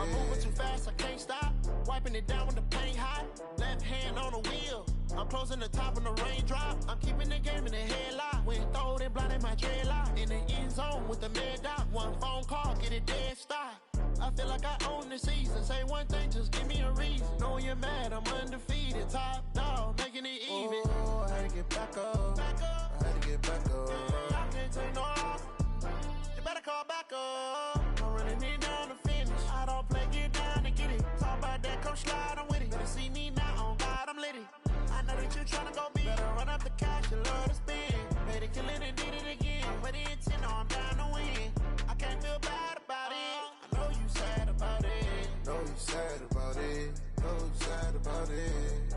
I'm moving too fast, I can't stop. Wiping it down when the paint hot. Left hand on the wheel. I'm closing the top when the raindrop. I'm keeping the game in the headlock. When throwed and blinded my dreadlock. In the end zone with the mad dot. One phone call, get it dead stop. I feel like I own the season. Say one thing, just give me a reason. Knowing you're mad, I'm undefeated. Top dog, making it even. Oh, I had to get back up. I had to get back up. I can't take no loss. You better call back up. I'm running it down to finish. I don't play, get down and get it. Talk about that, come slide, I'm with it. Better see me now, on God, I'm litty. I know that you tryna go big. Better run up the cash, you love to spend. Made it, kill it, and did it again. But the intent, no, I'm down to win. I can't feel bad about it. I know you sad about it. Know you sad about it. Know you sad about it.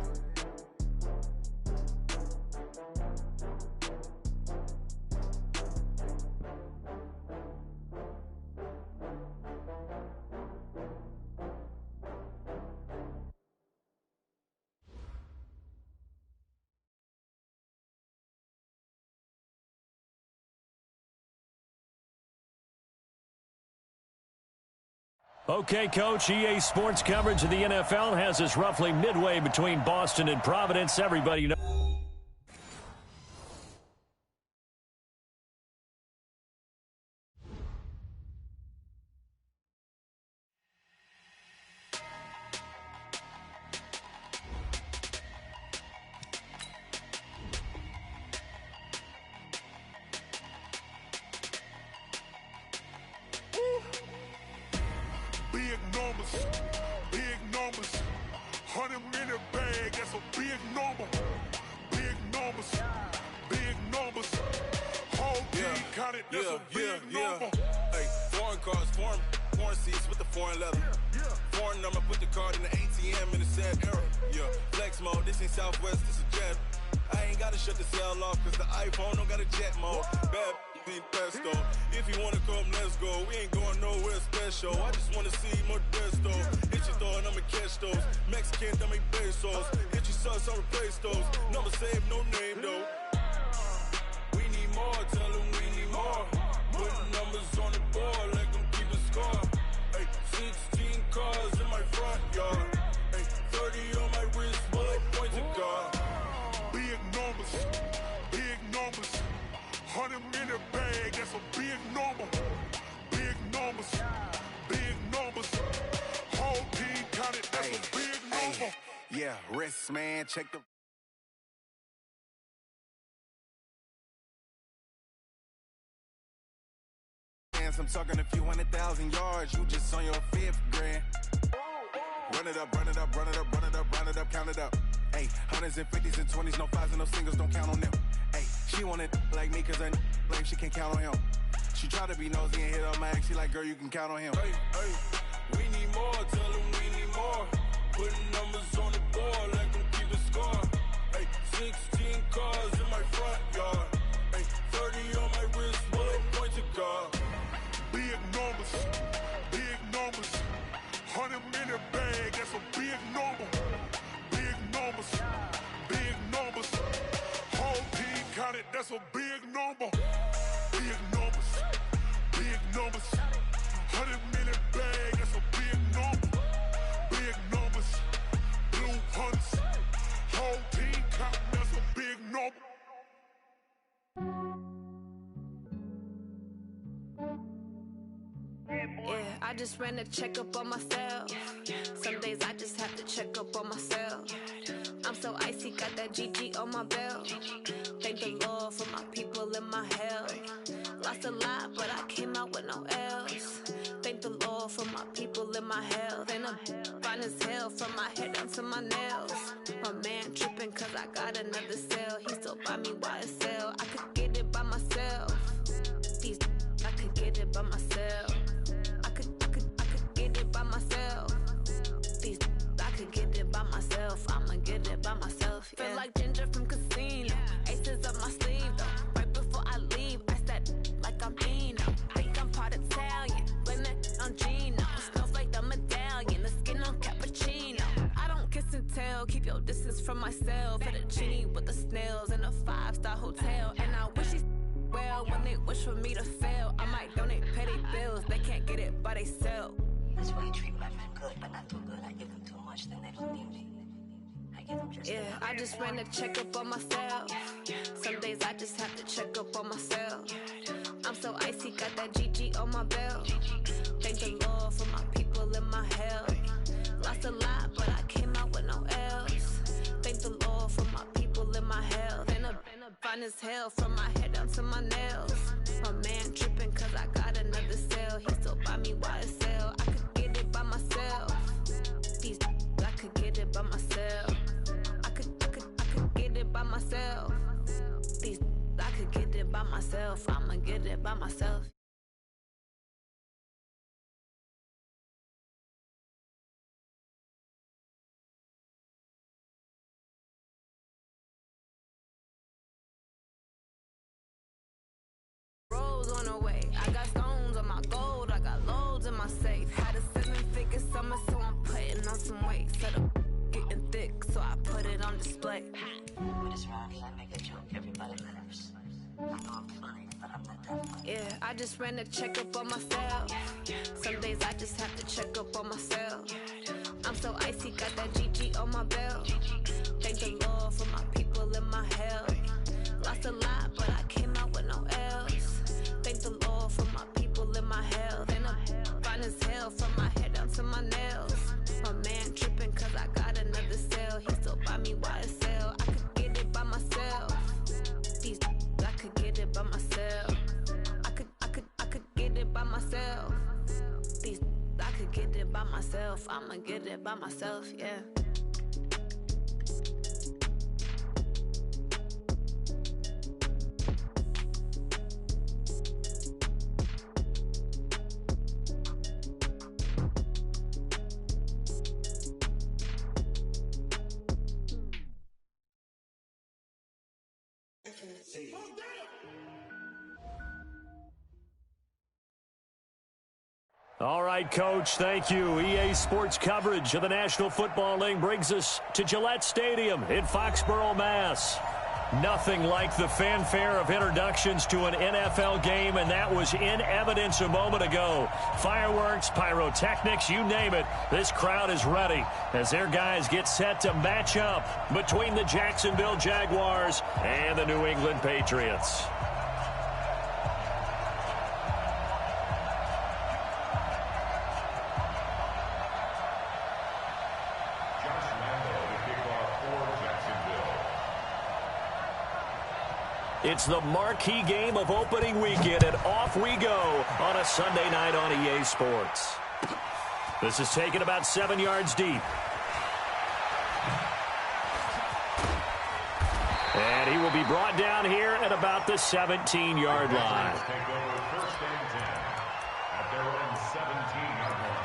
Okay, Coach, EA Sports coverage of the NFL has us roughly midway between Boston and Providence. Everybody knows. Big numbers, 100-minute bag, that's a big number. Big numbers, whole team counted, that's a big number. Hey, foreign cars, foreign seats with the foreign leather. Foreign number, put the card in the ATM in the sad era. Yeah, flex mode, this ain't Southwest, this is jet. I ain't gotta shut the cell off, cause the iPhone don't got a jet mode. Bad pesto. If you wanna come, let's go. We ain't going nowhere special. I just wanna see Modesto. Hit your thought, I'ma catch those. Mexican, I make pesos. Hit your sus, I'll replace those. Number saved, no name though. We need more, tell them we need more. Putting numbers on the board, let them keep a score. Hey, 16 cars in my front yard. Hey, 30 on my wrist, bullet point to God. Big numbers, 100-minute bag, that's a big number. Big numbers, whole team counted, that's a big number. Yeah, wrist man, check the. I'm talking a few 100,000 yards, you just on your 5th grand. Run it up, count it up. Hey, hundreds and 50s and 20s, no 5s and no singles, don't count on them. Hey, she want it like me, cause her blame, she can't count on him. She try to be nosy and hit on my ex, she like, girl, you can count on him. Hey, we need more, tell them we need more. Putting numbers on the board, let them keep a score. Hey, 16 cars in my front yard. Hey, 30 on my wrist, bullet point to God. Big numbers, 100-minute bag, that's a big number. Big numbers, whole team counted, that's a big number. Big numbers, 100-minute bag, that's a big number. Big numbers, blue hunts, whole team counting, that's a big number. Yeah, I just ran a checkup on myself. Some days I just have to check up on myself. I'm so icy, got that GG on my belt. Thank the Lord for my people and my health. Lost a lot, but I came out with no L's. Thank the Lord for my people and my health. And I'm fine as hell from my head down to my nails. My man tripping cause I got another cell. He still buy me YSL. I could get it by myself. These I could get it by myself. I could get it by myself. These I could get it by myself. I'ma get it by myself. Yeah. Feel like Ginger from Casino. Aces up my sleeve though. Right before I leave, I said like I'm Dino. Think I'm part Italian. Blame that on Gino. Smells like the medallion. The skin on cappuccino. I don't kiss and tell. Keep your distance from myself. At a genie with the snails in a 5-star hotel. And I wish he's well when they wish for me to fail. I might donate, pay their bills. They can't get it by themselves. That's why I treat my men good, but not too good. I give them too much, then they don't need me. I give them just enough. I just ran a checkup on myself. Some days I just have to check up on myself. I'm so icy, got that GG on my belt. Thank the Lord for my people in my health. Lost a lot, but I came out with no else. Thank the Lord for my people in my health. And a fine as hell from my head down to my nails. My man tripping cause I got another cell. He still buy me YSL. I could get it by myself. These I could get it by myself. I could get it by myself. These I could get it by myself. I'ma get it by myself. Rose on the way. I got stones on my gold. I got loads in my safe. Had a 7-figure summer, so I'm putting on some weight. Set up getting thick, so I put it on display. When it's around here, I make a joke. Everybody laughs. I know I'm funny, but I'm not that funny. I just ran a checkup on myself. Some days I just have to check up on myself. I'm so icy, got that GG on my belt. Thank the Lord for my people in my health. Lost a lot, but I came out with no else. Thank the Lord for my people in my health. And I'm fine as hell from my head down to my nails. My man tripping cause I got another cell. He still buy me YSL. I could get it by myself. These I could get it by myself. I could get it by myself. These I could get it by myself. I'ma get it by myself, yeah. All right, Coach, thank you. EA Sports coverage of the National Football League brings us to Gillette Stadium in Foxborough, Mass. Nothing like the fanfare of introductions to an NFL game, and that was in evidence a moment ago. Fireworks, pyrotechnics, you name it. This crowd is ready as their guys get set to match up between the Jacksonville Jaguars and the New England Patriots. It's the marquee game of opening weekend, and off we go on a Sunday night on EA Sports. This is taken about 7 yards deep. And he will be brought down here at about the 17-yard line. Take over first and 10 at their own 17-yard line.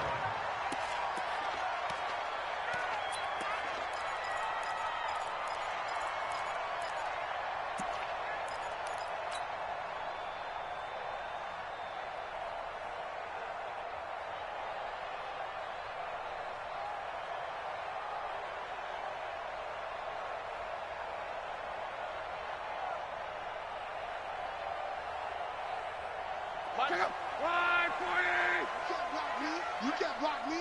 You can't block me.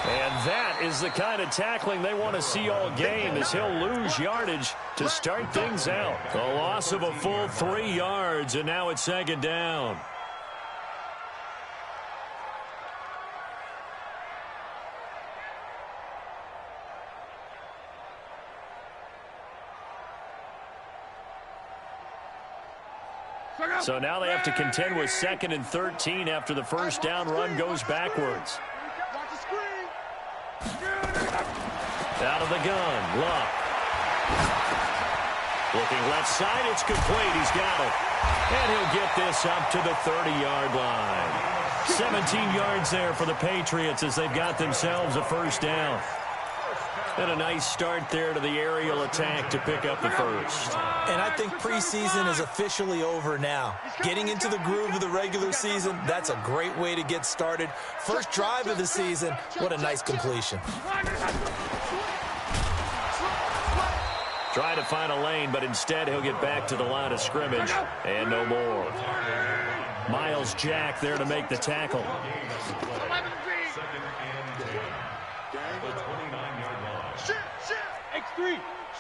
And that is the kind of tackling they want to see all game, as he'll lose yardage to start things out. A loss of a full 3 yards, and now it's second down. So now they have to contend with 2nd and 13 after the first down run goes backwards. Out of the gun, Luck. Looking left side, it's complete. He's got it. And he'll get this up to the 30-yard line. 17 yards there for the Patriots as they've got themselves a first down. And a nice start there to the aerial attack to pick up the first. And I think preseason is officially over now. Getting into the groove of the regular season, that's a great way to get started. First drive of the season, what a nice completion. Trying to find a lane, but instead he'll get back to the line of scrimmage and no more. Miles Jack there to make the tackle. X3,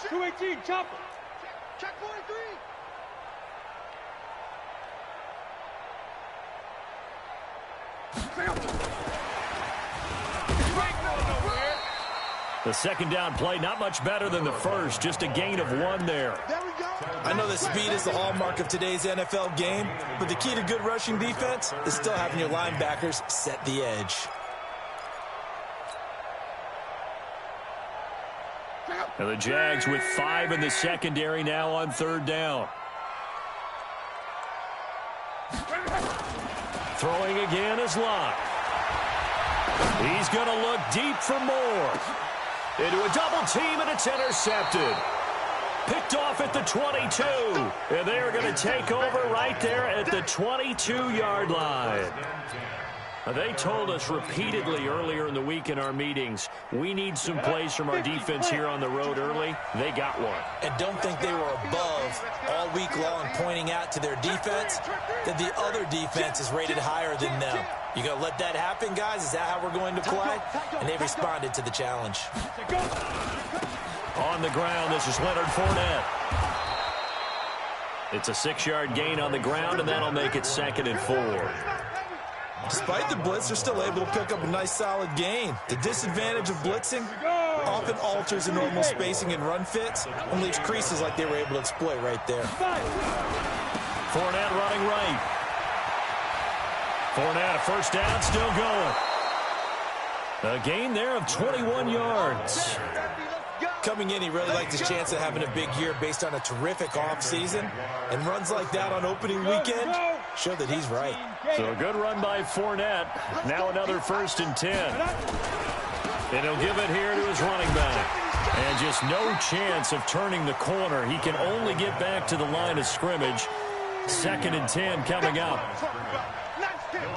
218, chopper. Check 43. The second down play, not much better than the first, just a gain of 1 there. I know that speed is the hallmark of today's NFL game, but the key to good rushing defense is still having your linebackers set the edge. And the Jags with 5 in the secondary now on 3rd down. Throwing again is Locke. He's going to look deep for more. Into a double team, and it's intercepted. Picked off at the 22. And they are going to take over right there at the 22-yard line. They told us repeatedly earlier in the week in our meetings, we need some plays from our defense here on the road early. They got one. And don't think they were above all week long pointing out to their defense that the other defense is rated higher than them. You going to let that happen, guys? Is that how we're going to play? And they responded to the challenge. On the ground, this is Leonard Fournette. It's a 6-yard gain on the ground, and that'll make it 2nd and 4. Despite the blitz, they're still able to pick up a nice solid gain. The disadvantage of blitzing often alters the normal spacing and run fits and leaves creases like they were able to exploit right there. Fournette running right. Fournette, a first down, still going. A gain there of 21 yards. Coming in, he really liked his chance of having a big year based on a terrific offseason. And runs like that on opening weekend show that he's right. So a good run by Fournette. Now another 1st and 10. And he'll give it here to his running back. And just no chance of turning the corner. He can only get back to the line of scrimmage. 2nd and 10 coming up.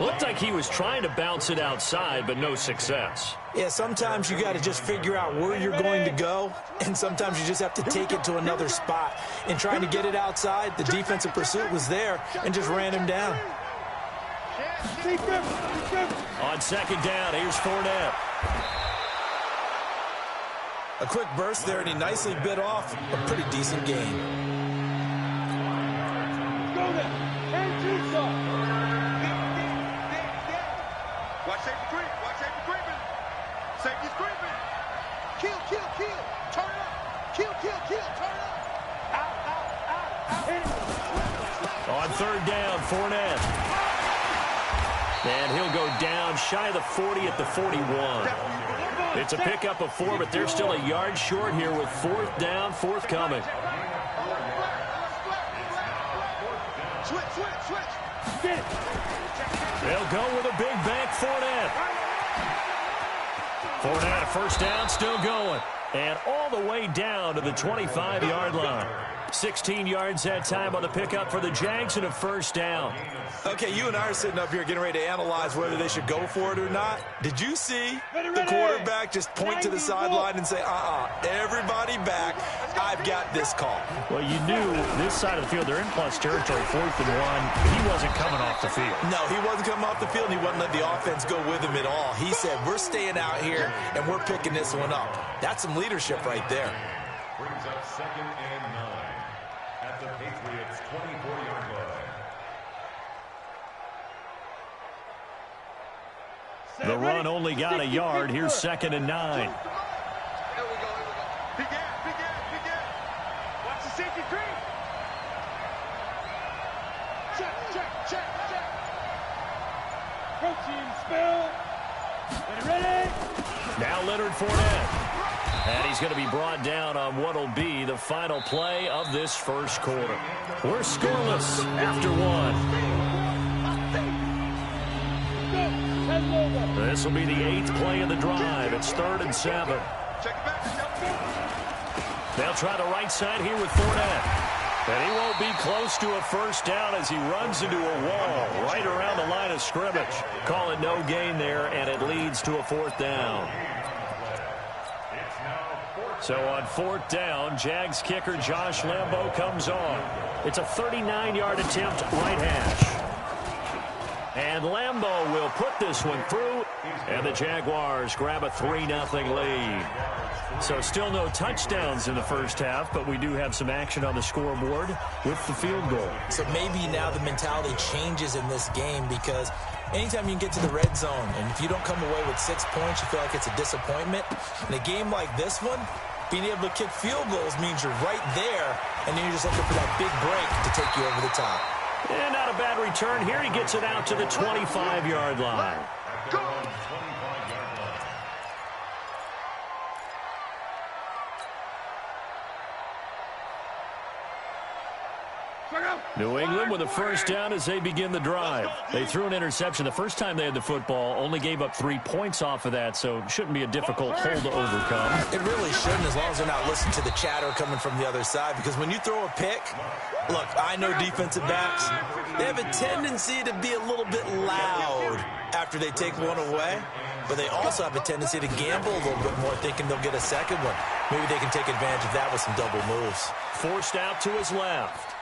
Looked like he was trying to bounce it outside, but no success. Yeah, sometimes you got to just figure out where you're going to go, and sometimes you just have to take it to another spot. In trying to get it outside, the defensive pursuit was there and just ran him down. On 2nd down, here's Fournette. A quick burst there, and he nicely bit off a pretty decent gain. Go there. And watch safety creep. Watch safety creeping. Safety's creeping. Kill. Turn it up. Kill. Turn it up. Out. On 3rd down, Fournette. And he'll go down shy of the 40 at the 41. It's a pickup of 4, but they're still a yard short here with 4th down, forthcoming. Switch. Get it. They'll go with a big bank, Fournette. Fournette, a first down, still going. And all the way down to the 25-yard line. 16 yards that time on the pickup for the Jags and a first down. Okay, you and I are sitting up here getting ready to analyze whether they should go for it or not. Did you see the quarterback just point to the sideline and say, everybody back, I've got this call? Well, you knew this side of the field, they're in plus territory, 4th and 1. He wasn't coming off the field. No, he wasn't coming off the field, and he wasn't letting the offense go with him at all. He said, we're staying out here, and we're picking this one up. That's some leadership right there. Brings up 2nd and 9 at the Patriots' 24-yard line. The run only got a yard. Here's 2nd and 9. There we go. Big gap. Watch the safety creep. Check. Protein spill. Ready? Now Leonard Fournette. And he's going to be brought down on what will be the final play of this first quarter. We're scoreless after 1. This will be the 8th play of the drive. It's 3rd and 7. They'll try the right side here with Fournette. And he won't be close to a first down as he runs into a wall right around the line of scrimmage. Call it no gain there, and it leads to a 4th down. So on 4th down, Jags kicker Josh Lambo comes on. It's a 39-yard attempt, right hash. And Lambo will put this one through, and the Jaguars grab a 3-0 lead. So still no touchdowns in the first half, but we do have some action on the scoreboard with the field goal. So maybe now the mentality changes in this game, because anytime you can get to the red zone, and if you don't come away with 6 points, you feel like it's a disappointment. In a game like this one, being able to kick field goals means you're right there, and then you're just looking for that big break to take you over the top. And not a bad return here. He gets it out to the 25-yard line. Go! New England with a first down as they begin the drive. They threw an interception the first time they had the football, only gave up 3 points off of that, so it shouldn't be a difficult hole to overcome. It really shouldn't, as long as they're not listening to the chatter coming from the other side, because when you throw a pick, look, I know defensive backs, they have a tendency to be a little bit loud after they take one away, but they also have a tendency to gamble a little bit more, thinking they'll get a second one. Maybe they can take advantage of that with some double moves. Forced out to his left.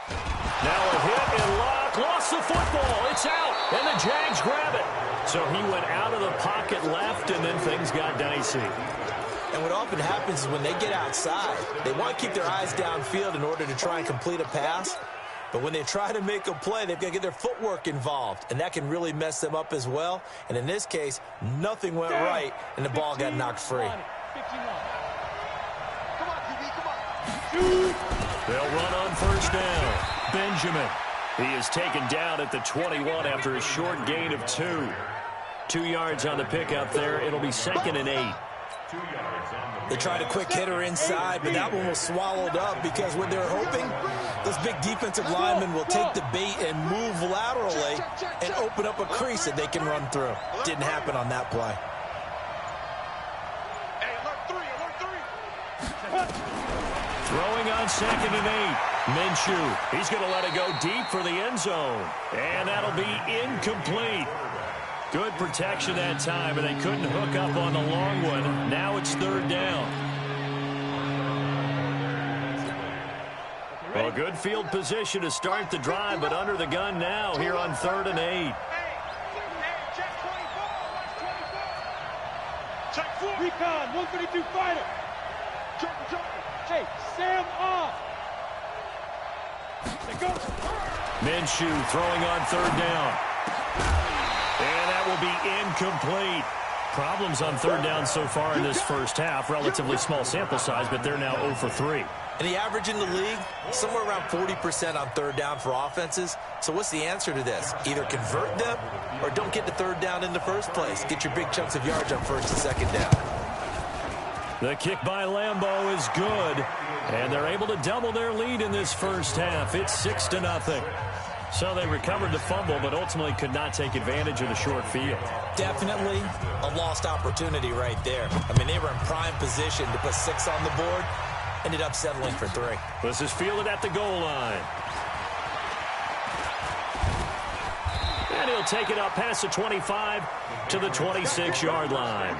Now a hit and lock, lost the football, it's out, and the Jags grab it. So he went out of the pocket left, and then things got dicey. And what often happens is when they get outside, they want to keep their eyes downfield in order to try and complete a pass. But when they try to make a play, they've got to get their footwork involved, and that can really mess them up as well. And in this case, nothing went right, and the ball got knocked free. They'll run on first down. Benjamin. He is taken down at the 21 after a short gain of 2. 2 yards on the pickup there. It'll be 2nd and 8. They tried a quick hitter inside, but that one was swallowed up because what they're hoping, those big defensive linemen will take the bait and move laterally and open up a crease that they can run through. Didn't happen on that play. Throwing on 2nd and 8. Minshew, he's going to let it go deep for the end zone. And that'll be incomplete. Good protection that time, but they couldn't hook up on the long one. Now it's 3rd down. Well, good field position to start the drive, but under the gun now here on 3rd and 8. Recon, 132 fighter. Hey, Sam off. Minshew throwing on 3rd down. And that will be incomplete. Problems on 3rd down so far in this first half. Relatively small sample size, but they're now 0 for 3. And the average in the league, somewhere around 40% on 3rd down for offenses. So what's the answer to this? Either convert them or don't get to 3rd down in the first place. Get your big chunks of yards on 1st and 2nd down. The kick by Lambo is good, and they're able to double their lead in this first half. It's 6-0. So they recovered the fumble, but ultimately could not take advantage of the short field. Definitely a lost opportunity right there. I mean, they were in prime position to put 6 on the board, ended up settling for 3. This is fielded at the goal line. And he'll take it up past the 25 to the 26-yard line.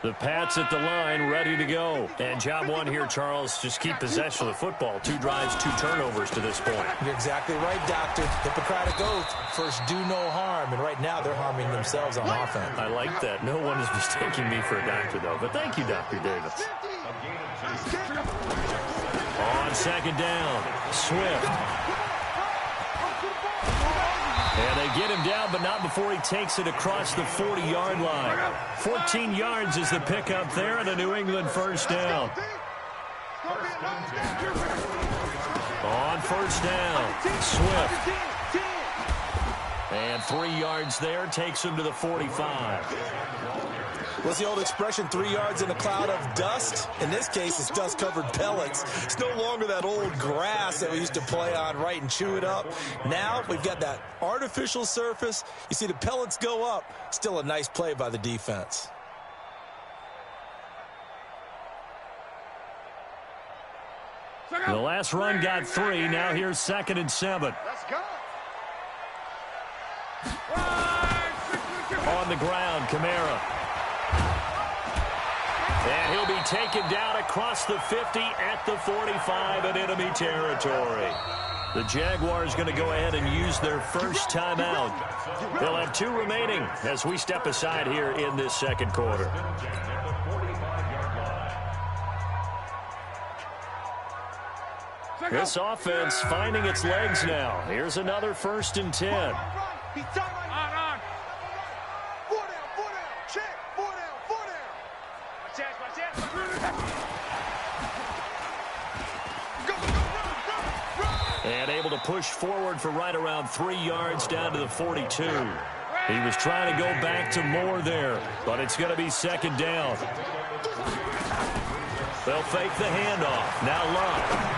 The Pats at the line, ready to go. And job one here, Charles, just keep possession of the football. 2 drives, 2 turnovers to this point. You're exactly right, Doctor. Hippocratic oath. First, do no harm. And right now, they're harming themselves on offense. I like that. No one is mistaking me for a doctor, though. But thank you, Dr. Davis. On 2nd down, Swift. And they get him down, but not before he takes it across the 40-yard line. 14 yards is the pickup there, and a New England first down. On 1st down, Swift. And 3 yards there, takes him to the 45. What's the old expression, 3 yards in a cloud of dust? In this case, it's dust-covered pellets. It's no longer that old grass that we used to play on, right, and chew it up. Now we've got that artificial surface. You see the pellets go up. Still a nice play by the defense. The last run got 3. Now here's 2nd and 7. Let's go. On the ground, Kamara. And he'll be taken down across the 50 at the 45 in enemy territory. The Jaguars going to go ahead and use their first timeout. They'll have 2 remaining as we step aside here in this second quarter. This offense finding its legs now. Here's another 1st and 10. On. 4 down. Check. 4 down. And able to push forward for right around 3 yards down to the 42. He was trying to go back to more there, but it's going to be 2nd down. They'll fake the handoff. Now Love.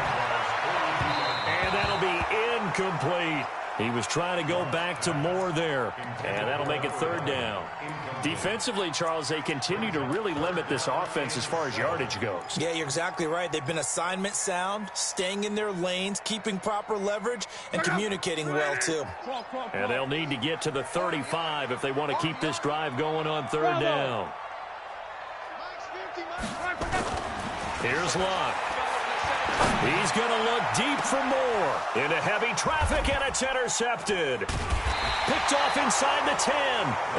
And that'll be incomplete. He was trying to go back to more there, and that'll make it 3rd down. Defensively, Charles, they continue to really limit this offense as far as yardage goes. Yeah, you're exactly right. They've been assignment sound, staying in their lanes, keeping proper leverage, and communicating well, too. And they'll need to get to the 35 if they want to keep this drive going on 3rd down. Here's Locke. He's going to look deep for more. Into heavy traffic, and it's intercepted. Picked off inside the 10.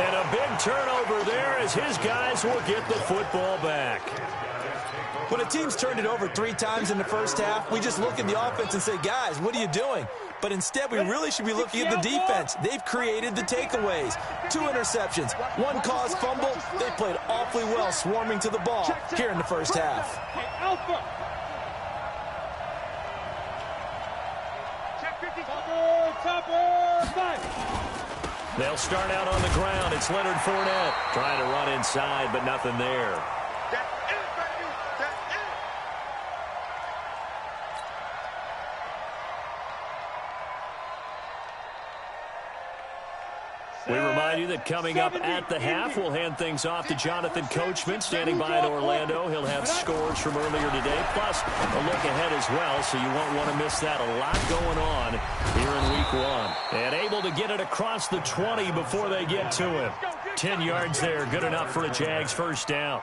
And a big turnover there as his guys will get the football back. When a team's turned it over 3 times in the first half, we just look at the offense and say, guys, what are you doing? But instead, we really should be looking at the defense. They've created the takeaways. 2 interceptions, 1 caused fumble. They played awfully well swarming to the ball here in the first half. They'll start out on the ground. It's Leonard Fournette trying to run inside, but nothing there. We remind you that coming up at the half, we'll hand things off to Jonathan Coachman, standing by in Orlando. He'll have scores from earlier today, plus a look ahead as well, so you won't want to miss that. A lot going on here in Week 1. And able to get it across the 20 before they get to him. 10 yards there, good enough for a Jags 1st down.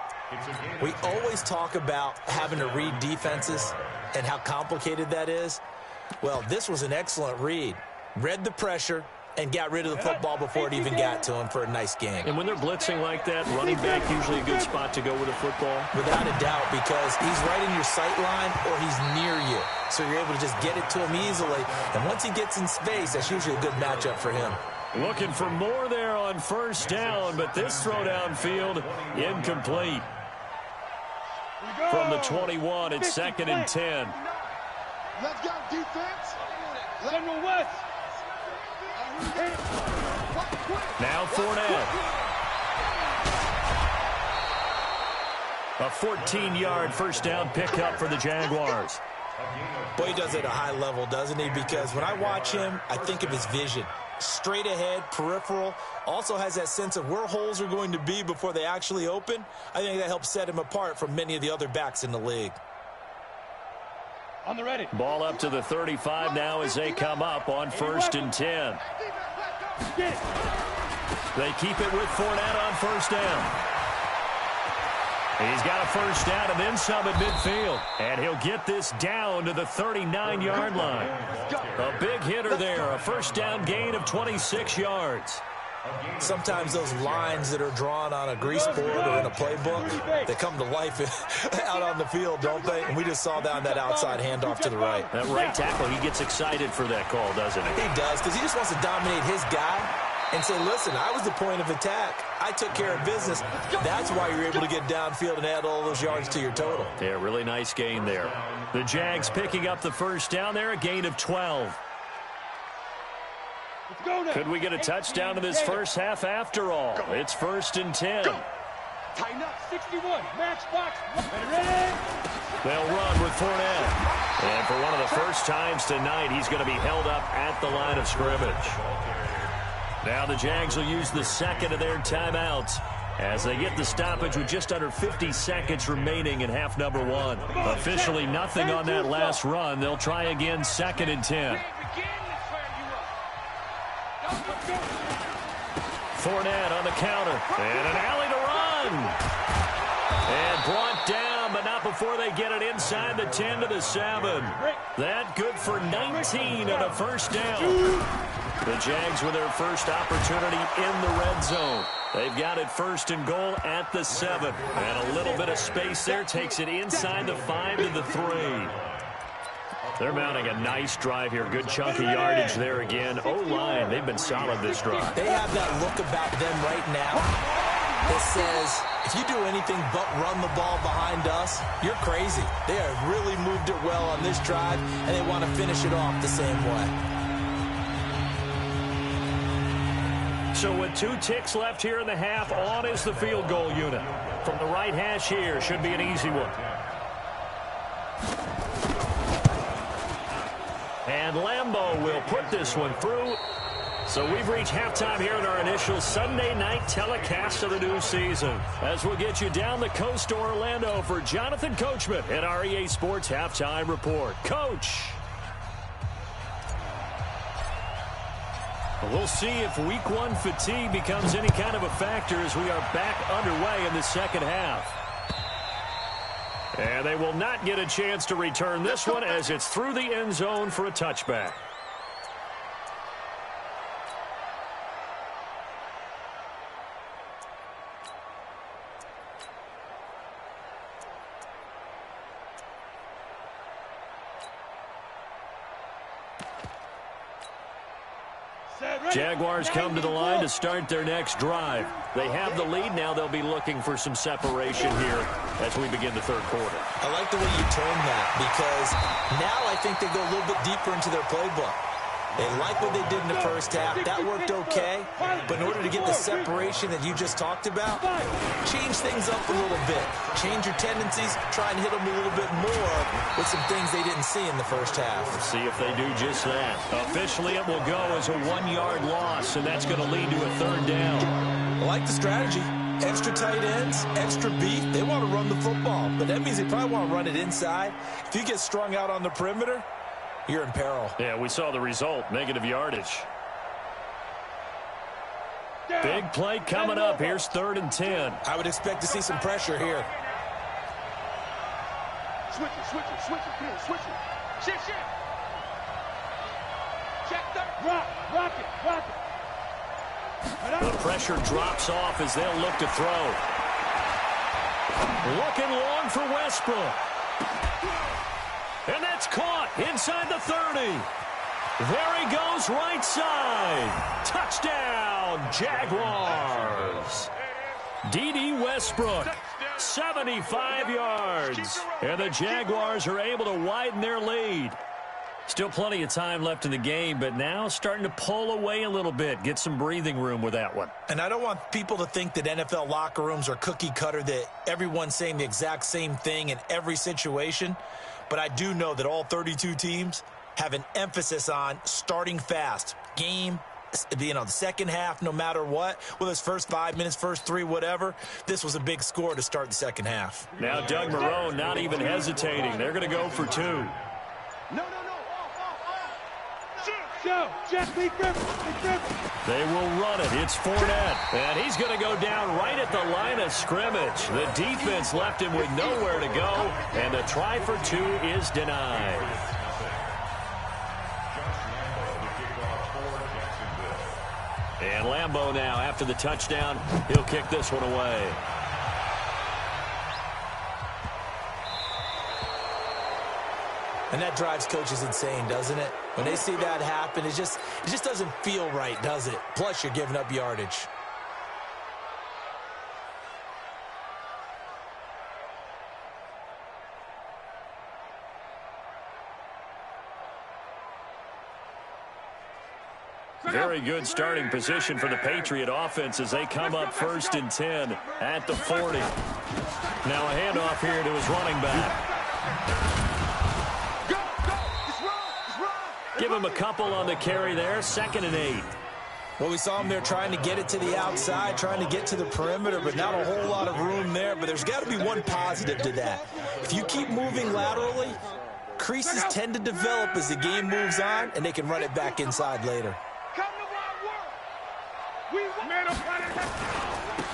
We always talk about having to read defenses and how complicated that is. Well, this was an excellent read. Read the pressure and got rid of the football before it even got to him for a nice game. And when they're blitzing like that, running back usually a good spot to go with the football? Without a doubt, because he's right in your sight line or he's near you. So you're able to just get it to him easily. And once he gets in space, that's usually a good matchup for him. Looking for more there on 1st down, but this throw downfield incomplete. From the 21, it's 2nd and 10. Let's go, defense. General West. Now Fournette. A 14-yard 1st down pickup for the Jaguars. Boy, he does it at a high level, doesn't he? Because when I watch him, I think of his vision. Straight ahead, peripheral. Also has that sense of where holes are going to be before they actually open. I think that helps set him apart from many of the other backs in the league. On the ready. Ball up to the 35 now as they come up on 1st and 10. They keep it with Fournette on 1st down. He's got a 1st down and then some at midfield. And he'll get this down to the 39-yard line. A big hitter there, a 1st down gain of 26 yards. Sometimes those lines that are drawn on a grease board or in a playbook, they come to life out on the field, don't they? And we just saw down that outside handoff to the right. That right tackle, he gets excited for that call, doesn't he? He does, because he just wants to dominate his guy and say, listen, I was the point of attack. I took care of business. That's why you're able to get downfield and add all those yards to your total. Yeah, really nice gain there. The Jags picking up the 1st down there, a gain of 12. Could we get a touchdown in this first half after all? It's 1st and 10. Tighten up, 61, match box. They'll run with Fournette. And for one of the first times tonight, he's going to be held up at the line of scrimmage. Now the Jags will use the 2nd of their timeouts. as they get the stoppage with just under 50 seconds remaining in half number one. Officially nothing on that last run. They'll try again 2nd and 10. Fournette on the counter. And an alley to run. And brought down, but not before they get it inside the 10 to the 7. That good for 19 and a first down. The Jags with their first opportunity in the red zone. They've got it 1st and goal at the 7. And a little bit of space there takes it inside the 5 to the 3. They're mounting a nice drive here. Good chunk of yardage there again. O-line, they've been solid this drive. They have that look about them right now that says, if you do anything but run the ball behind us, you're crazy. They have really moved it well on this drive, and they want to finish it off the same way. So with 2 ticks left here in the half, on is the field goal unit. From the right hash here, should be an easy one. And Lambeau will put this one through. So we've reached halftime here in our initial Sunday night telecast of the new season. As we'll get you down the coast to Orlando for Jonathan Coachman at our EA Sports Halftime Report. Coach. We'll see if week 1 fatigue becomes any kind of a factor as we are back underway in the second half. And they will not get a chance to return this one as it's through the end zone for a touchback. Jaguars come to the line to start their next drive. They have the lead. Now they'll be looking for some separation here as we begin the third quarter. I like the way you termed that because now I think they go a little bit deeper into their playbook. They like what they did in the first half. That worked okay. But in order to get the separation that you just talked about, change things up a little bit. Change your tendencies. Try and hit them a little bit more with some things they didn't see in the first half. See if they do just that. Officially, it will go as a 1-yard loss, and that's going to lead to a 3rd down. I like the strategy. Extra tight ends, extra beef. They want to run the football, but that means they probably want to run it inside. If you get strung out on the perimeter, you're in peril. Yeah, we saw the result, negative yardage. Big play coming up. Here's 3rd and 10. I would expect to see some pressure here. Switch it, come on, switch it. Shit. Check that. Rock it. The pressure drops off as they'll look to throw. Looking long for Westbrook. And that's caught inside the 30. There he goes, right side. Touchdown, Jaguars. D.D. Westbrook, 75 yards. And the Jaguars are able to widen their lead. Still plenty of time left in the game, but now starting to pull away a little bit. Get some breathing room with that one. And I don't want people to think that NFL locker rooms are cookie cutter, that everyone's saying the exact same thing in every situation. But I do know that all 32 teams have an emphasis on starting fast. Game, the second half, no matter what, whether it's first 5 minutes, first 3, whatever, this was a big score to start the second half. Now Doug Marrone not even hesitating. They're going to go for 2. No. They will run it. It's Fournette. And he's going to go down right at the line of scrimmage. The defense left him with nowhere to go. And the try for 2 is denied. And Lambeau now, after the touchdown, he'll kick this one away. And that drives coaches insane, doesn't it? When they see that happen, it just doesn't feel right, does it? Plus, you're giving up yardage. Very good starting position for the Patriot offense as they come up 1st and 10 at the 40. Now a handoff here to his running back. Give him a couple on the carry there. 2nd and 8. Well, we saw him there trying to get it to the outside, trying to get to the perimeter, but not a whole lot of room there. But there's got to be one positive to that. If you keep moving laterally, creases tend to develop as the game moves on, and they can run it back inside later.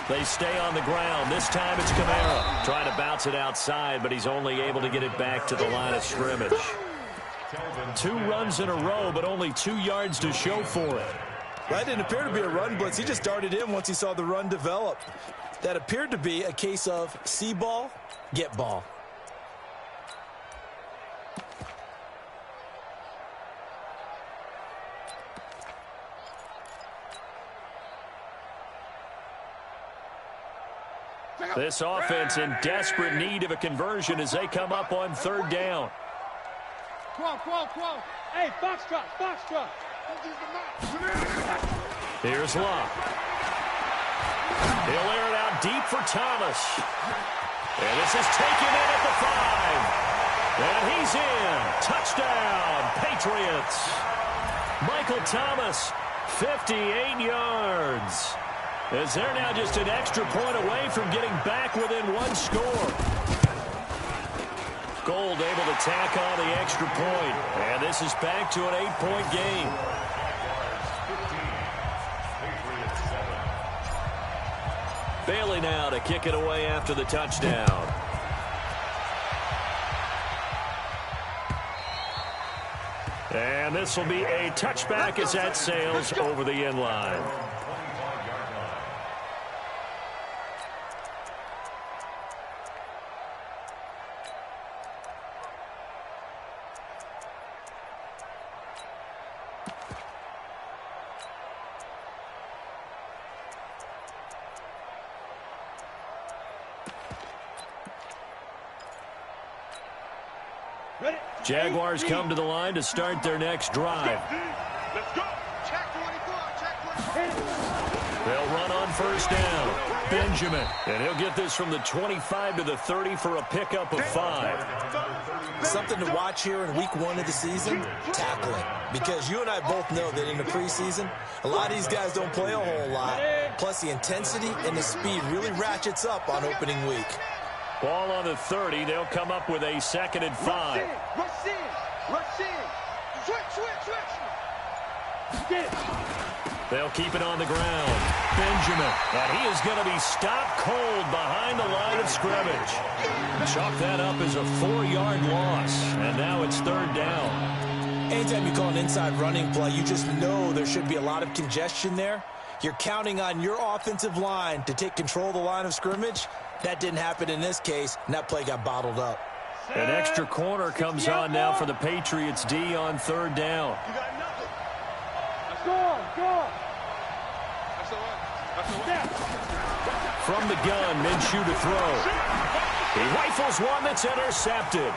They stay on the ground. This time it's Kamara trying to bounce it outside, but he's only able to get it back to the line of scrimmage. 2 runs in a row, but only 2 yards to show for it. That didn't appear to be a run blitz. He just darted in once he saw the run develop. That appeared to be a case of see ball, get ball. This offense in desperate need of a conversion as they come up on 3rd down. Hey, Foxtrot. Here's Locke. He'll air it out deep for Thomas. And this is taken in at the 5. And he's in. Touchdown, Patriots. Michael Thomas, 58 yards. As they're now just an extra point away from getting back within 1 score. Gold able to tack on the extra point. And this is back to an 8-point game. Bailey now to kick it away after the touchdown. And this will be a touchback as that sails over the end line. Jaguars come to the line to start their next drive. Let's go. Check 24. They'll run on 1st down. Benjamin. And he'll get this from the 25 to the 30 for a pickup of 5. Something to watch here in week 1 of the season, tackling. Because you and I both know that in the preseason, a lot of these guys don't play a whole lot. Plus the intensity and the speed really ratchets up on opening week. Ball on the 30. They'll come up with a 2nd and 5. Rush in. Switch. They'll keep it on the ground. Benjamin. And he is going to be stopped cold behind the line of scrimmage. Chalk that up as a 4-yard loss. And now it's 3rd down. Anytime you call an inside running play, you just know there should be a lot of congestion there. You're counting on your offensive line to take control of the line of scrimmage. That didn't happen in this case, and that play got bottled up. An extra corner comes on now for the Patriots D on 3rd down. You got nothing. Go. From the gun, Minshew to throw. He rifles one that's intercepted.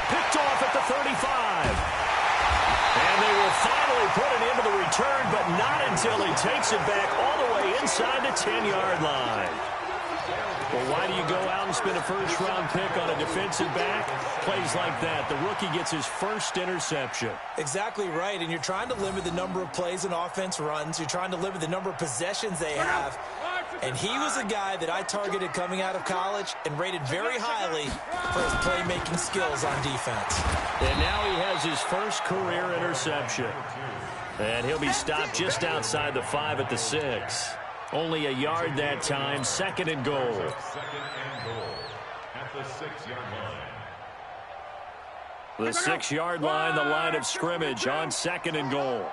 Picked off at the 35. And they will finally put it into the return, but not until he takes it back all the way inside the 10-yard line. Well, why do you go out and spend a 1st-round pick on a defensive back? Plays like that. The rookie gets his 1st interception. Exactly right, and you're trying to limit the number of plays an offense runs. You're trying to limit the number of possessions they have. And he was a guy that I targeted coming out of college and rated very highly for his playmaking skills on defense. And now he has his 1st career interception. And he'll be stopped just outside the 5 at the 6. Only a yard that time, 2nd and goal. 2nd and goal at the 6-yard line. The 6-yard line, the line of scrimmage on 2nd and goal.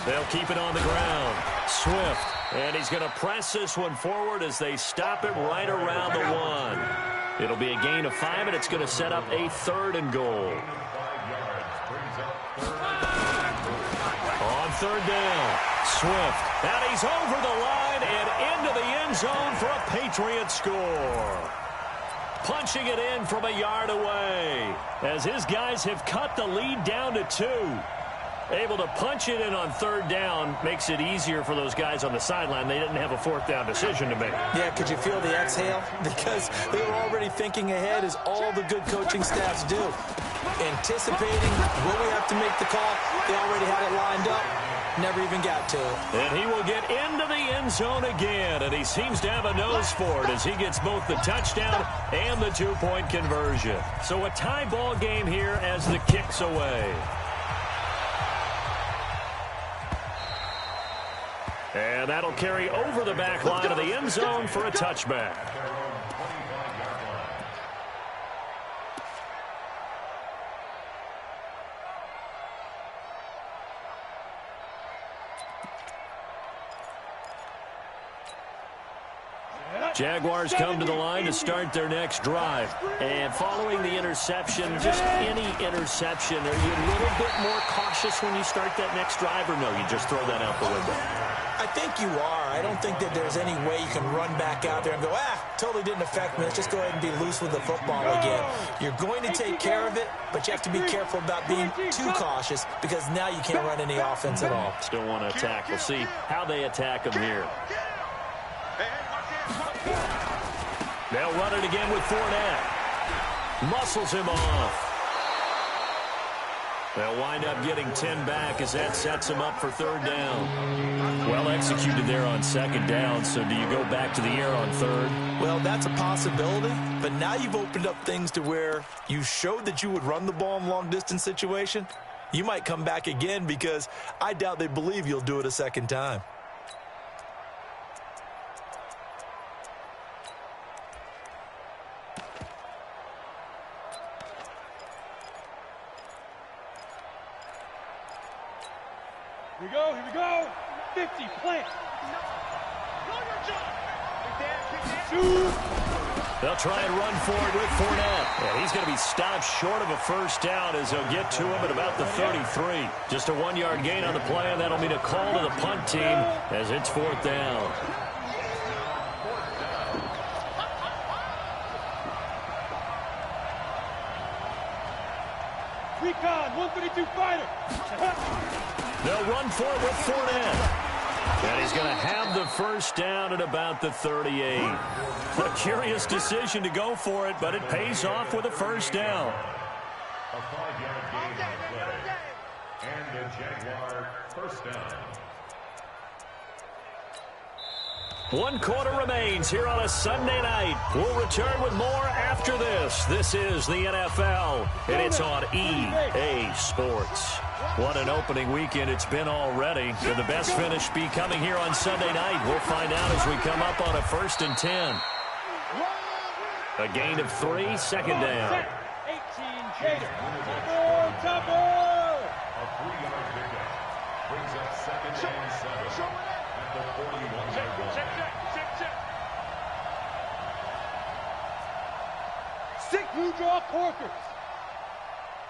They'll keep it on the ground. Swift, and he's going to press this one forward as they stop it right around the 1. It'll be a gain of 5, and it's going to set up a 3rd and goal. 3rd down. Swift. And he's over the line and into the end zone for a Patriot score. Punching it in from a yard away as his guys have cut the lead down to 2. Able to punch it in on third down makes it easier for those guys on the sideline. They didn't have a fourth down decision to make. Yeah, could you feel the exhale? Because they were already thinking ahead, as all the good coaching staffs do. Anticipating, will we have to make the call? They already had it lined up. Never even got to it. And he will get into the end zone again, and he seems to have a nose for it as he gets both the touchdown and the two-point conversion. So a tie ball game here as the kick's away. And that'll carry over the back line of the end zone for a touchback. Jaguars come to the line to start their next drive. And following the interception, just any interception, are you a little bit more cautious when you start that next drive, or no, you just throw that out the window? I think you are. I don't think that there's any way you can run back out there and go, totally didn't affect me. Let's just go ahead and be loose with the football again. You're going to take care of it, but you have to be careful about being too cautious because now you can't run any offense at all. Still want to attack. We'll see how they attack him here. They'll run it again with Fournette. Muscles him off. They'll wind up getting 10 back as that sets him up for third down. Well executed there on second down, so do you go back to the air on third? Well, that's a possibility, but now you've opened up things to where you showed that you would run the ball in long-distance situation. You might come back again because I doubt they believe you'll do it a second time. Here we go. 50, plant. They'll try and run forward with Fournette. And he's going to be stopped short of a first down as they'll get to him at about the 33. Just a 1-yard gain on the play, and that'll mean a call to the punt team as it's fourth down. Recon, 132 fighter. They'll run for it with Fournette. And he's going to have the first down at about the 38. A curious decision to go for it, but it pays off with a first down. A 5-yard gain on the play. And the Jaguar first down. 1 quarter remains here on a Sunday night. We'll return with more after this. This is the NFL, and it's on EA Sports. What an opening weekend it's been already. Could the best finish be coming here on Sunday night? We'll find out as we come up on a 1st and 10. A gain of 3, second down. 18, Gator. Topper. A 3-yard pickup brings up 2nd and 7 at the 41-yard line. Six blue draw corkers.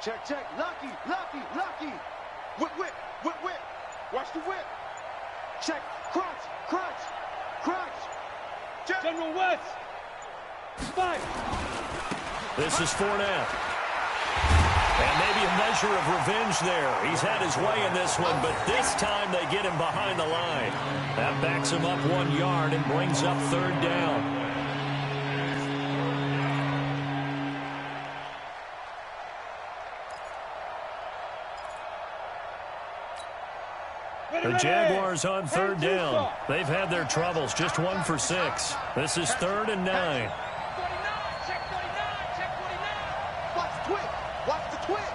Check. Lucky. Whip. Watch the whip. Check. Crunch. General West. 5. This is Fournette. And maybe a measure of revenge there. He's had his way in this one, but this time they get him behind the line. That backs him up 1 yard and brings up third down. The Jaguars on third down. They've had their troubles, just 1 for 6. This is 3rd and 9. Watch the twist.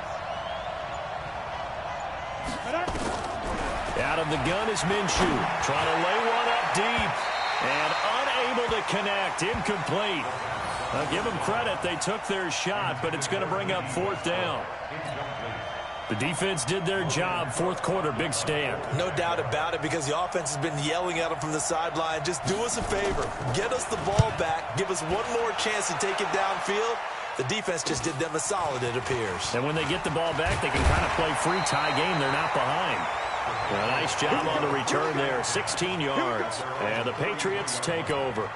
Out of the gun is Minshew, trying to lay one up deep and unable to connect, incomplete. I'll give them credit, they took their shot, but it's going to bring up 4th down. The defense did their job. 4th quarter, big stand. No doubt about it, because the offense has been yelling at them from the sideline. Just do us a favor. Get us the ball back. Give us one more chance to take it downfield. The defense just did them a solid, it appears. And when they get the ball back, they can kind of play free tie game. They're not behind. A nice job on the return there. 16 yards. And the Patriots take over.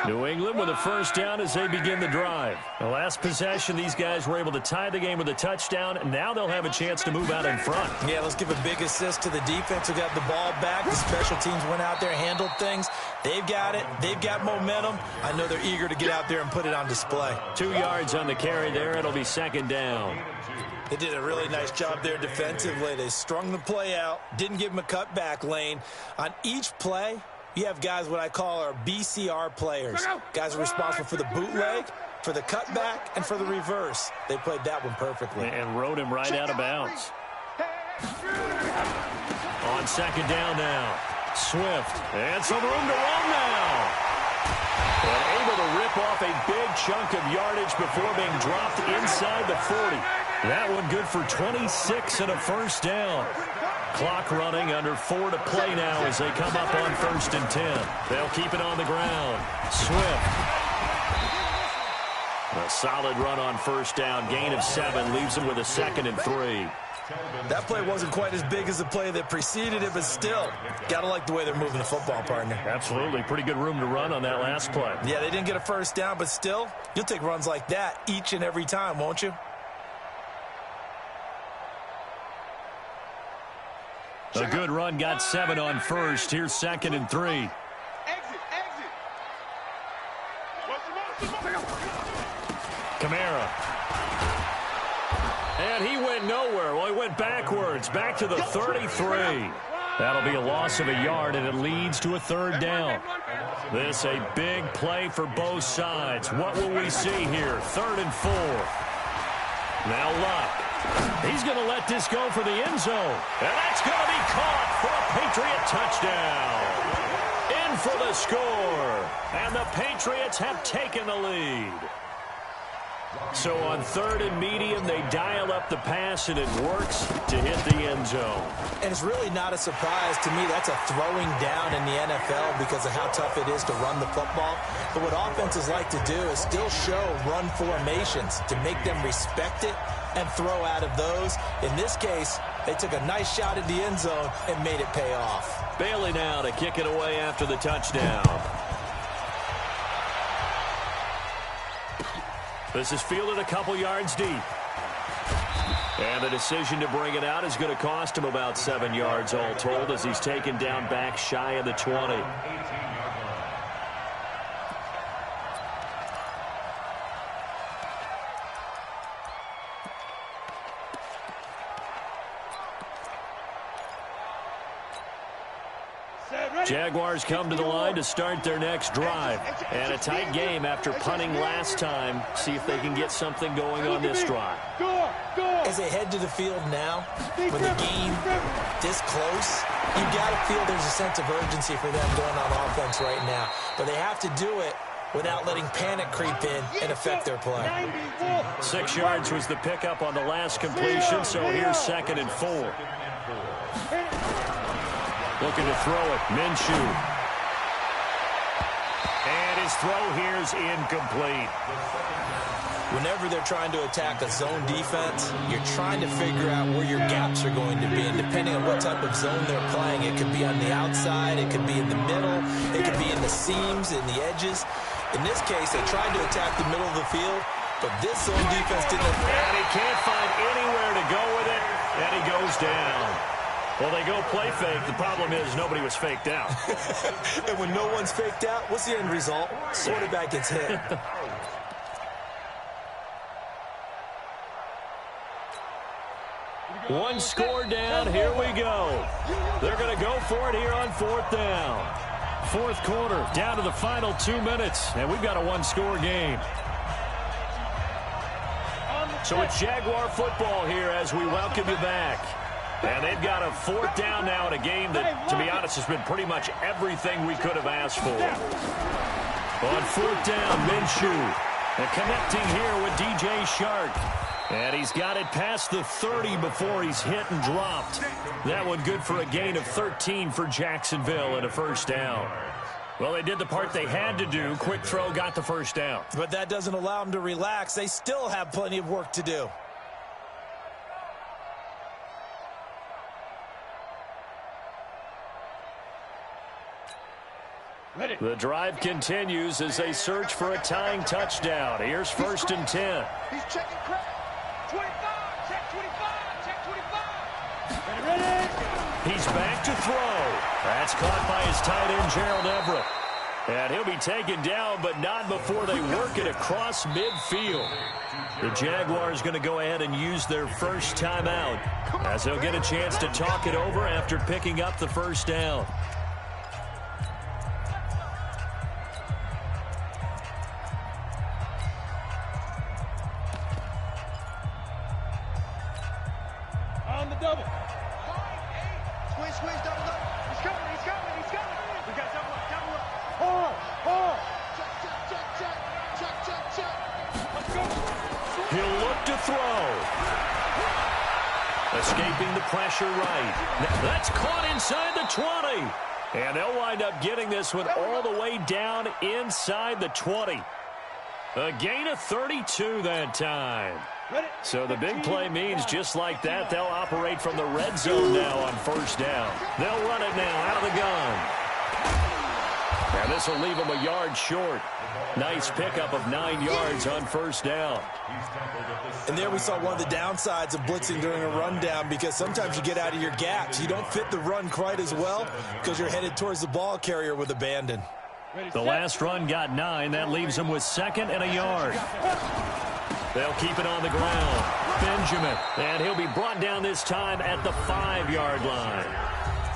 New England with a first down as they begin the drive. The last possession, these guys were able to tie the game with a touchdown. Now they'll have a chance to move out in front. Yeah, let's give a big assist to the defense who got the ball back. The special teams went out there, handled things. They've got it. They've got momentum. I know they're eager to get out there and put it on display. 2 yards on the carry there. It'll be second down. They did a really nice job there defensively. They strung the play out, didn't give them a cutback lane. On each play, you have guys what I call our BCR players. Guys are responsible for the bootleg, for the cutback, and for the reverse. They played that one perfectly. And rode him right out of bounds. On second down now. Swift. And some room to run now. And able to rip off a big chunk of yardage before being dropped inside the 40. That one good for 26 and a first down. Clock running, under 4 to play now as they come up on 1st and 10. They'll keep it on the ground. Swift. A solid run on first down. Gain of 7 leaves them with a 2nd and 3. That play wasn't quite as big as the play that preceded it, but still, got to like the way they're moving the football, partner. Absolutely. Pretty good room to run on that last play. Yeah, they didn't get a first down, but still, you'll take runs like that each and every time, won't you? A good run, got 7 on first. Here's 2nd and 3. Kamara. And he went nowhere. Well, he went backwards, back to the 33. That'll be a loss of a yard, and it leads to a 3rd down. This a big play for both sides. What will we see here? 3rd and 4. Now Luck. He's going to let this go for the end zone. And that's going to be caught for a Patriot touchdown. In for the score. And the Patriots have taken the lead. So on 3rd and medium, they dial up the pass, and it works to hit the end zone. And it's really not a surprise to me. That's a throwing down in the NFL because of how tough it is to run the football. But what offenses like to do is still show run formations to make them respect it and throw out of those. In this case, they took a nice shot at the end zone and made it pay off. Bailey now to kick it away after the touchdown. This is fielded a couple yards deep. And the decision to bring it out is going to cost him about 7 yards all told as he's taken down back shy of the 20. Jaguars come to the line to start their next drive. And a tight game after punting last time. See if they can get something going on this drive. As they head to the field now, with the game this close, you've got to feel there's a sense of urgency for them going on offense right now. But they have to do it without letting panic creep in and affect their play. 6 yards was the pickup on the last completion, so here's 2nd and 4. Looking to throw it. Minshew. And his throw here's incomplete. Whenever they're trying to attack a zone defense, you're trying to figure out where your gaps are going to be. And depending on what type of zone they're playing, it could be on the outside, it could be in the middle, it could be in the seams, in the edges. In this case, they tried to attack the middle of the field, but this zone defense didn't. And he can't find anywhere to go with it, and he goes down. Well, they go play fake. The problem is nobody was faked out. And when no one's faked out, what's the end result? Quarterback gets hit. One score down. Here we go. They're going to go for it here on 4th down. 4th quarter, down to the final 2 minutes, and we've got a one-score game. So it's Jaguar football here as we welcome you back. And they've got a 4th down now in a game that, to be honest, has been pretty much everything we could have asked for. On 4th down, Minshew. And connecting here with DJ Shark. And he's got it past the 30 before he's hit and dropped. That one good for a gain of 13 for Jacksonville and a first down. Well, they did the part they had to do. Quick throw, got the first down. But that doesn't allow them to relax. They still have plenty of work to do. The drive continues as they search for a tying touchdown. Here's 1st and 10. He's checking crack. 25, check 25, check 25. Ready? He's back to throw. That's caught by his tight end, Gerald Everett. And he'll be taken down, but not before they work it across midfield. The Jaguars going to go ahead and use their first timeout as they'll get a chance to talk it over after picking up the first down. On the double. Squeeze, double up. He's coming. We got double up. Four. Check. Let's go. He'll look to throw. Escaping the pressure right. That's caught inside the 20. And they'll wind up getting this one all the way down inside the 20. A gain of 32 that time. So the big play means just like that, they'll operate from the red zone now on first down. They'll run it now out of the gun. And this will leave them a yard short. Nice pickup of 9 yards on first down. And there we saw one of the downsides of blitzing during a rundown, because sometimes you get out of your gaps. You don't fit the run quite as well because you're headed towards the ball carrier with abandon. The last run got 9. That leaves them with 2nd and a yard. They'll keep it on the ground. Benjamin. And he'll be brought down this time at the 5-yard line.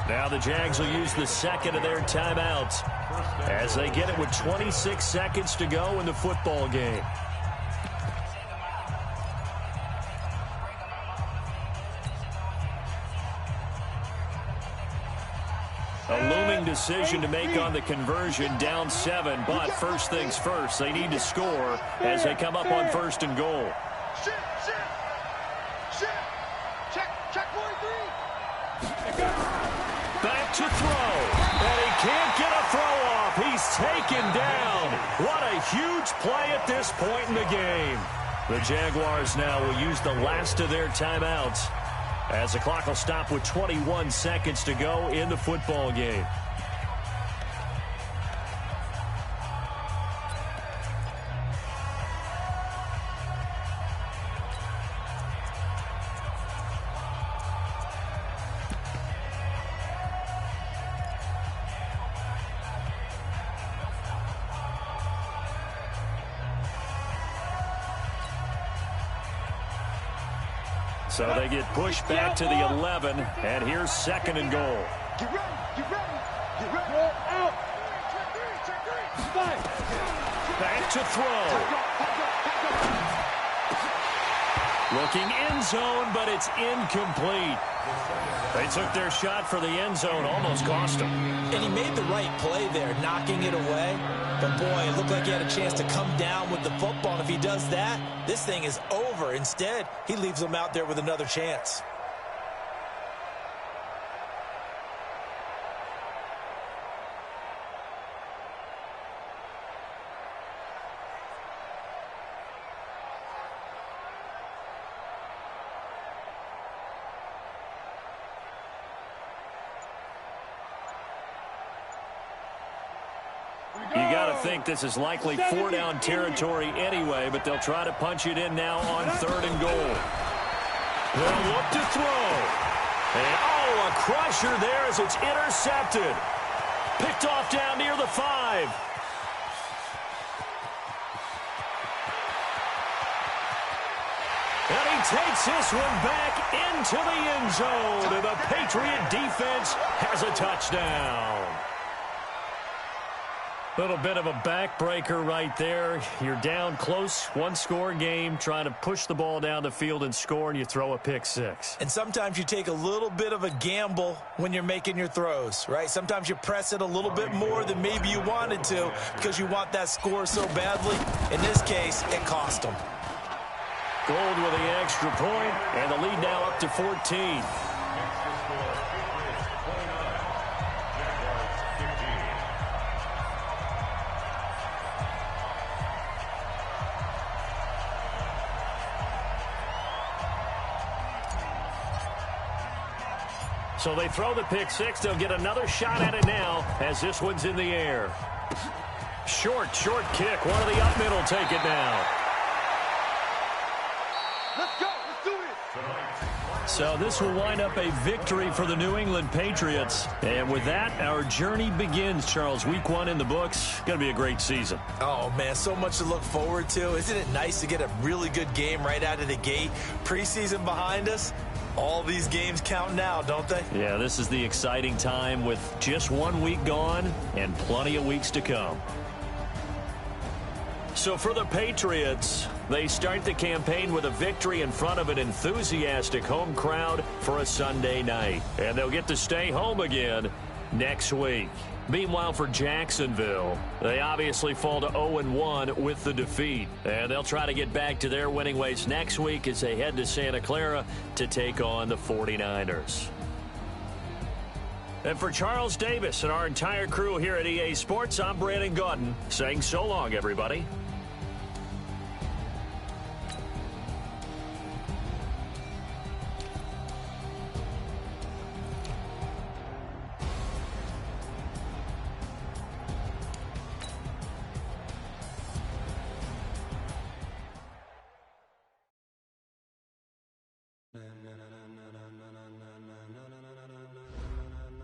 Now the Jags will use the second of their timeouts as they get it with 26 seconds to go in the football game. A looming decision to make on the conversion, down 7, but first things first, they need to score as they come up on 1st and goal. Shit. Check 43. Back to throw, and he can't get a throw off. He's taken down. What a huge play at this point in the game. The Jaguars now will use the last of their timeouts as the clock will stop with 21 seconds to go in the football game. So they get pushed back to the 11, and here's 2nd and goal. Get ready. Roll out. Back to throw. Looking end zone, but it's incomplete. They took their shot for the end zone, almost cost them. And he made the right play there, knocking it away. But, boy, it looked like he had a chance to come down with the football. And if he does that, this thing is over. Instead, he leaves them out there with another chance. You got to think this is likely 4-down territory anyway, but they'll try to punch it in now on 3rd and goal. They'll look to throw. And, a crusher there as it's intercepted. Picked off down near the 5. And he takes this one back into the end zone, and the Patriot defense has a touchdown. Little bit of a backbreaker right there. You're down close, one-score game, trying to push the ball down the field and score, and you throw a pick 6. And sometimes you take a little bit of a gamble when you're making your throws, right? Sometimes you press it a little bit more than maybe you wanted to because you want that score so badly. In this case, it cost them. Gold with the extra point, and the lead now up to 14. So they throw the pick 6. They'll get another shot at it now as this one's in the air. short kick. One of the up middle take it now. Let's go. Let's do this. So this will wind up a victory for the New England Patriots. And with that, our journey begins, Charles. Week 1 in the books. Going to be a great season. Oh, man, so much to look forward to. Isn't it nice to get a really good game right out of the gate? Preseason behind us. All these games count now, don't they? Yeah, this is the exciting time with just 1 week gone and plenty of weeks to come. So for the Patriots, they start the campaign with a victory in front of an enthusiastic home crowd for a Sunday night. And they'll get to stay home again next week. Meanwhile, for Jacksonville, they obviously fall to 0-1 with the defeat. And they'll try to get back to their winning ways next week as they head to Santa Clara to take on the 49ers. And for Charles Davis and our entire crew here at EA Sports, I'm Brandon Gaudin saying so long, everybody.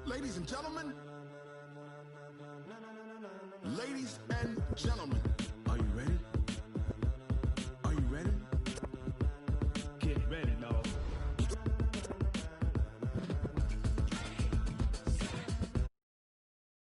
Ladies and gentlemen, ladies and gentlemen.